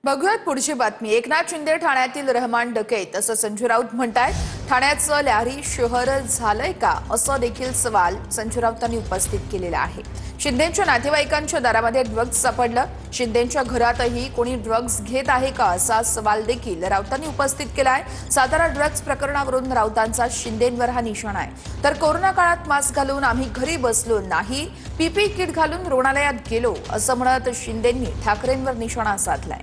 बघूयात पुढची बातमी। एकनाथ शिंदे ठाण्यातील रहमान डकैत असं संजय राऊत म्हणतायत। ठाण्याचं लॅरी शहर झालंय का असं देखील सवाल संजय राऊतांनी उपस्थित केलेला आहे। शिंदेंच्या नातेवाईकांच्या दारामध्ये ड्रग्ज सापडलं। शिंदेंच्या घरातही कोणी ड्रग्ज घेत आहे का असा सवाल देखील राऊतांनी उपस्थित केलाय। सातारा ड्रग्ज प्रकरणावरून राऊतांचा शिंदेंवर हा निशाणा आहे। तर कोरोना काळात मास्क घालून आम्ही घरी बसलो नाही, पीपी किट घालून रुग्णालयात गेलो असं म्हणत शिंदेंनी ठाकरेंवर निशाणा साधलाय।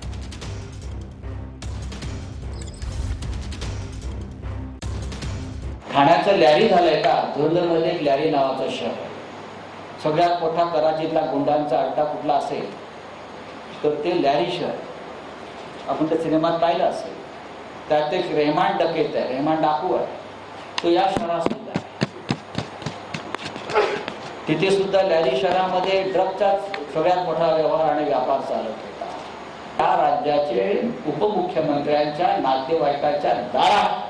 ठाण्याचं लॅरी झालंय का? धुरंधरमध्ये एक लॅरी नावाचं शहर, सगळ्यात मोठा कराचीतला गुंडांचा अड्डा कुठला असेल तर ते लॅरी शहर। आपण त्या सिनेमात पाहिलं असेल, त्यात एक रहमान डकैत आहे, रहमान डाकू आहे, तो या शहरात सुद्धा आहे। तिथे सुद्धा लॅरी शहरामध्ये ड्रगचा सगळ्यात मोठा व्यवहार आणि व्यापार चालत होता। त्या राज्याचे उपमुख्यमंत्र्यांच्या नातेवाईकाच्या दारात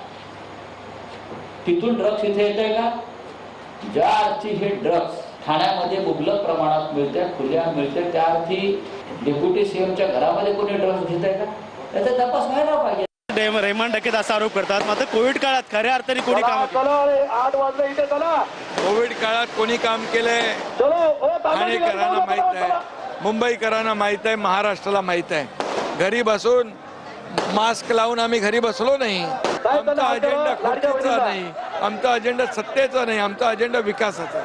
तिथून ड्रग्स इथे येते का? ज्या अर्थी हे ड्रग्स ठाण्यामध्ये मुबलक प्रमाणात मिळते, खुल्या मिळते, त्या अर्थी डेप्युटी सीएमच्या घरामध्ये कोणी ड्रग्स घेत आहे का? त्याचा तपास व्हायला पाहिजे। रहमान डकैत असा आरोप करतात, मात्र कोविड काळात खऱ्या अर्थाने कोणी काम कोविड काळात कोणी काम केलंय ठाणेकरांना माहित आहे, मुंबईकरांना माहित आहे, महाराष्ट्राला माहित आहे। घरी बसून मास्क लावून आम्ही घरी बसलो नाही। आमचा अजेंडा खुर्चीचा नाही, आमचा अजेंडा सत्तेचा नाही, आमचा अजेंडा विकासाचा।